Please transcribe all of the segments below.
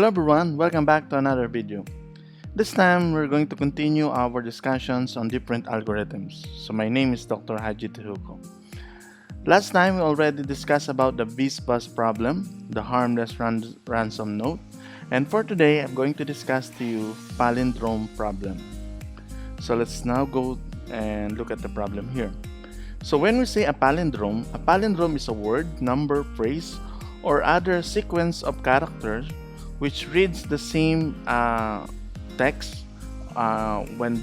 everyone, welcome back to another video. This time we're going to continue our discussions on different algorithms. So my name is Dr. Haji Tehuko. Last time we already discussed about the VSPUS problem, the harmless ransom note, and for today I'm going to discuss to you palindrome problem. So let's now go and look at the problem here. So when we say a palindrome is a word, number, phrase, or other sequence of characters which reads the same text when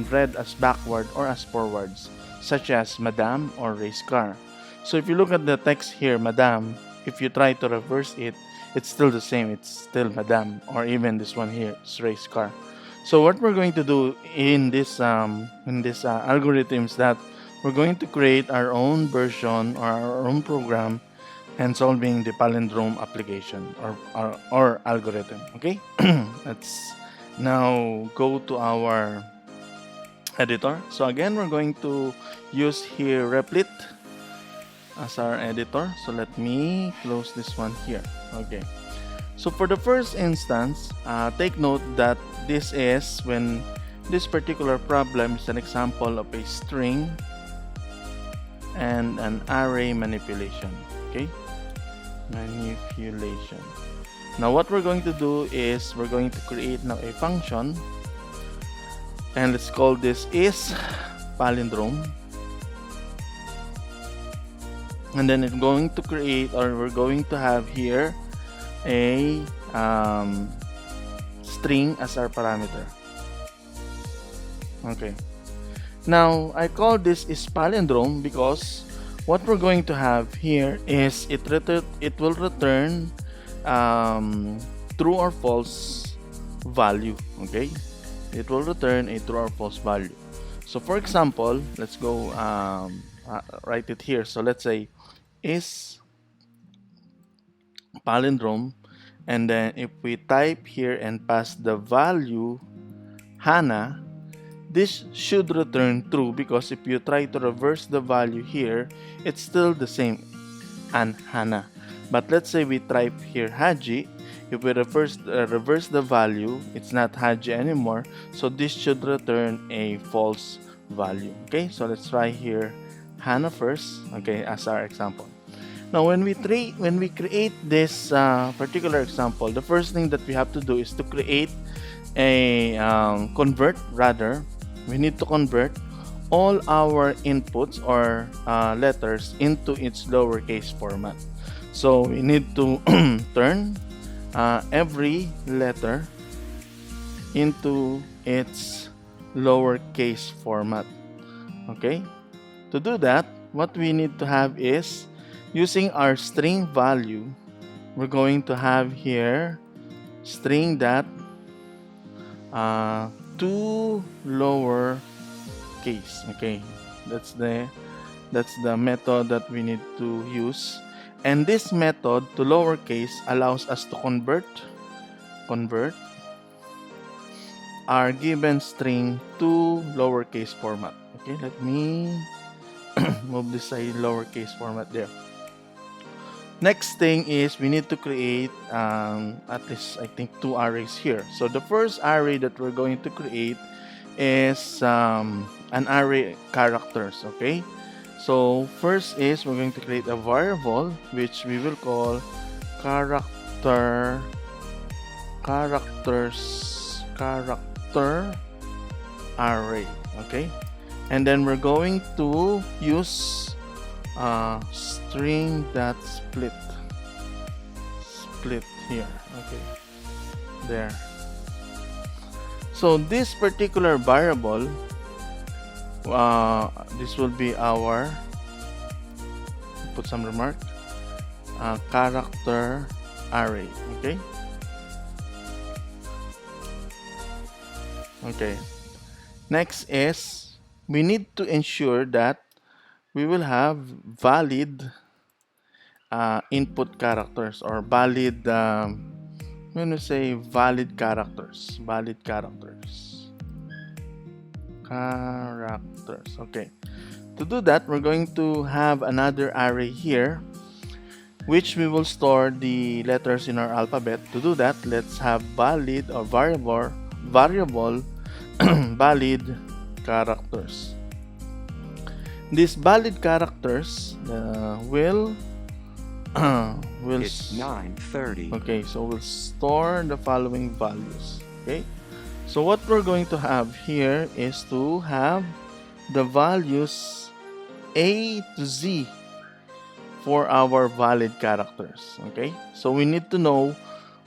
read as backward or as forwards, such as madam or race car. So if you look at the text here, madam, if you try to reverse it, it's still the same. It's still madam, or even this one here, it's race car. So what we're going to do in this algorithm is that we're going to create our own version or our own program and solving the palindrome application or algorithm. Okay, let's now go to our editor. So again, we're going to use here Replit as our editor. So let me close this one here. Okay, so for the first instance, take note that this is when this particular problem is an example of a string and an array manipulation. Okay, manipulation. Now what we're going to do is we're going to create now a function, and let's call this IsPalindrome, and then it's going to create, or we're going to have here a string as our parameter. Okay, now I call this IsPalindrome because what we're going to have here is it will return true or false value. Okay, it will return a true or false value. So for example, let's go write it here. So let's say is palindrome, and then if we type here and pass the value Hannah, this should return true, because if you try to reverse the value here, it's still the same, and Hannah. But let's say we type here Haji. If we reverse the value, it's not Haji anymore, so this should return a false value. Okay, so let's try here Hannah first, okay, as our example. Now when we create this particular example, the first thing that we have to do is to create a we need to convert all our inputs or letters into its lowercase format. So we need to turn every letter into its lowercase format. Okay, to do that, what we need to have is, using our string value, we're going to have here string that to lower case. Okay, that's the method that we need to use, and this method to lowercase allows us to convert our given string to lowercase format. Okay, let me move this side lowercase format there. Next thing is we need to create at least I think 2 arrays here. So the first array that we're going to create is an array characters. Okay, so first is we're going to create a variable which we will call character array. Okay, and then we're going to use string that split here. Okay, there. So this particular variable, this will be our, put some remark, character array. Okay, okay. Next is we need to ensure that we will have valid input characters, or valid when we say valid characters. Okay, to do that, we're going to have another array here which we will store the letters in our alphabet. To do that, let's have valid or variable valid characters. These valid characters will It's 9:30. okay, so we'll store the following values. Okay, so what we're going to have here is to have the values A to Z for our valid characters. Okay, so we need to know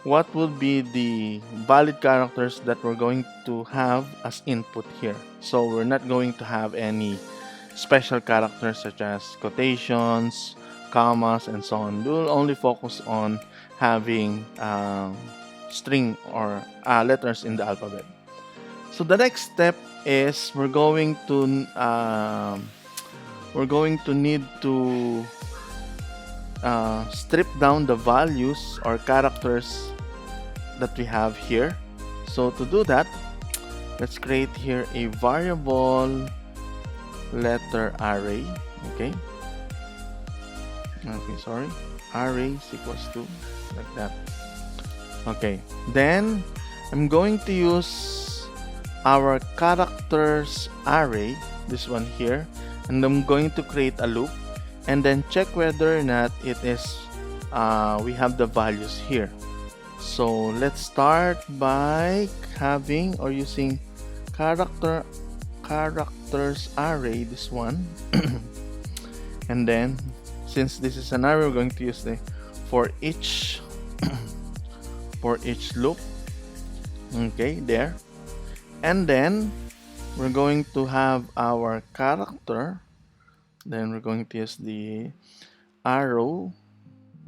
what will be the valid characters that we're going to have as input here. So we're not going to have any special characters such as quotations, commas, and so on. We'll only focus on having string or letters in the alphabet. So the next step is we're going to need to strip down the values or characters that we have here. So to do that, let's create here a variable letter array. Okay, sorry, array is equals to like that. Okay, then I'm going to use our characters array, this one here, and I'm going to create a loop and then check whether or not it is we have the values here. So let's start by having or using characters array, this one. And then since this is an array, we're going to use the for each loop. Okay, there. And then we're going to have our character, then we're going to use the arrow.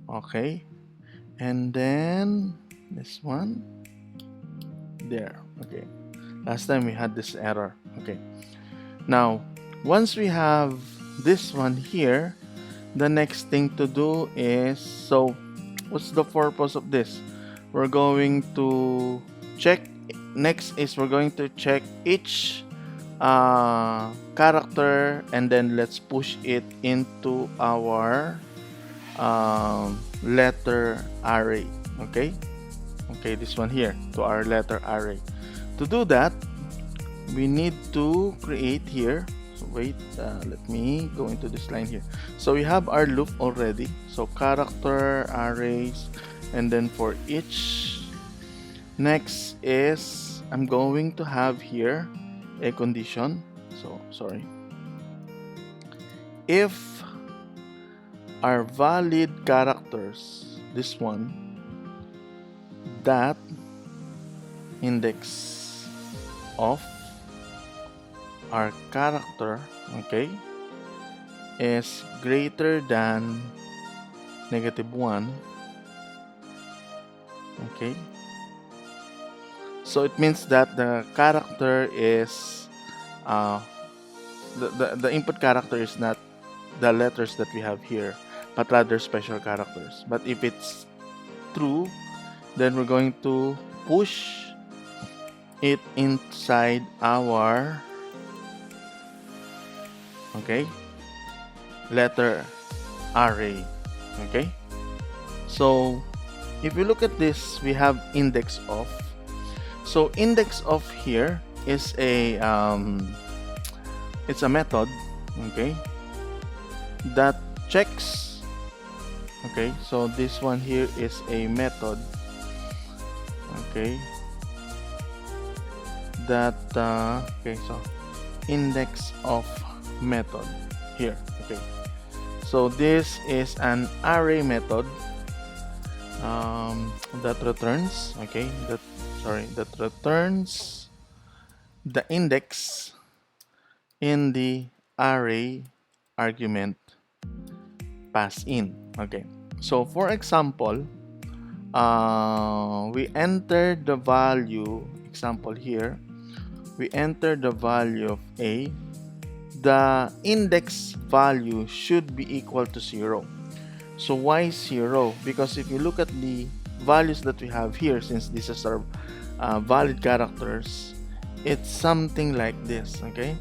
Okay, and then this one there. Okay, last time we had this error. Okay, now once we have this one here, the next thing to do is, so what's the purpose of this? We're going to check, next is we're going to check each character, and then let's push it into our letter array. Okay, this one here, to our letter array. To do that, we need to create here, so wait, let me go into this line here. So we have our loop already, so character arrays, and then for each, next is I'm going to have here a condition. So sorry, if our valid characters, this one, that index of our character, okay, is greater than -1, okay, so it means that the character is the input character is not the letters that we have here, but rather special characters. But if it's true, then we're going to push it inside our letter array. Okay, so if you look at this, we have index of. So index of here is a it's a method, okay, that checks. Okay, so this one here is a method, okay, that okay, so index of method here. Okay, so this is an array method that returns, okay, that returns the index in the array argument passed in. Okay, so for example, we entered the value, example here, we enter the value of A. The index value should be equal to 0. So why 0? Because if you look at the values that we have here, since these are valid characters, it's something like this. Okay,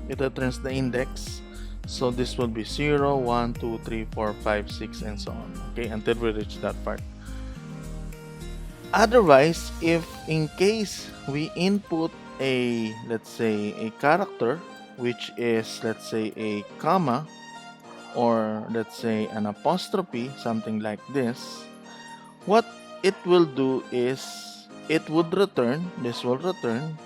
it returns the index. So this will be 0, 1, 2, 3, 4, 5, 6, and so on. Okay, until we reach that part. Otherwise, if in case we input a, let's say, a character, which is, let's say, a comma, or let's say an apostrophe, something like this, what it will do is it would return, this will return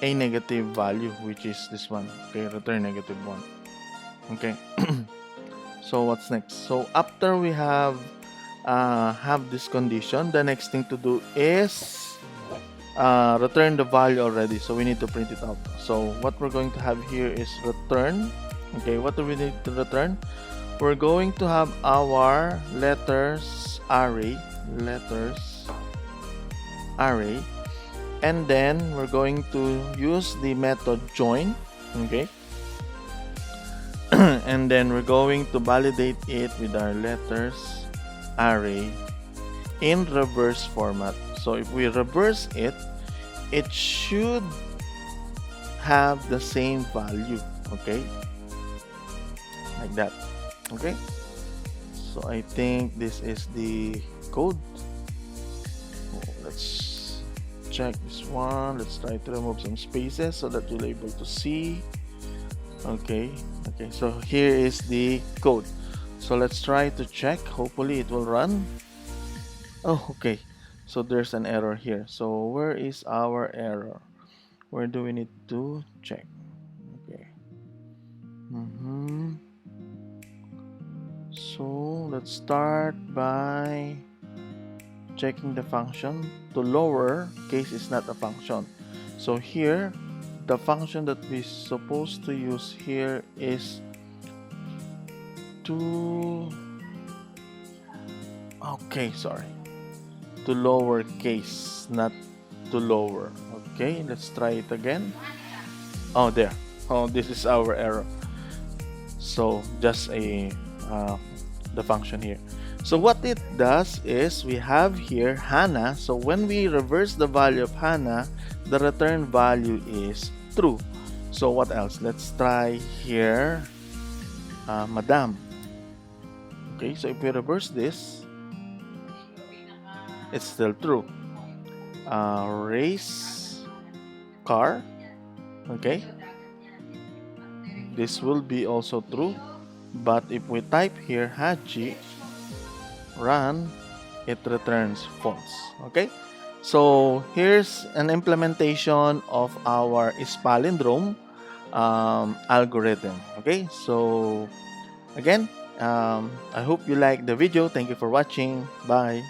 a negative value, which is this one. Okay, return -1. Okay. So what's next? So after we have this condition, the next thing to do is return the value already. So we need to print it out. So what we're going to have here is return. Okay, what do we need to return? We're going to have our letters array, and then we're going to use the method join. Okay. And then we're going to validate it with our letters array in reverse format. So if we reverse it, it should have the same value. Okay, like that. Okay, so I think this is the code. Let's check this one. Let's try to remove some spaces so that you'll be able to see. Okay, so here is the code. So let's try to check. Hopefully it will run. Oh, okay, so there's an error here. So where is our error? Where do we need to check? Okay. So let's start by checking the function. To lower case is not a function. So here, the function that we're supposed to use here is to lower case, not to lower. Okay, let's try it again. Oh, there. Oh, this is our error. So just the function here. So what it does is we have here Hannah. So when we reverse the value of Hannah, the return value is true. So what else? Let's try here Madam. Okay, so if we reverse this, it's still true. Race car. Okay, this will be also true. But if we type here Haji run, it returns false. Okay, so here's an implementation of our IsPalindrome algorithm. Okay, so again, I hope you like the video. Thank you for watching. Bye.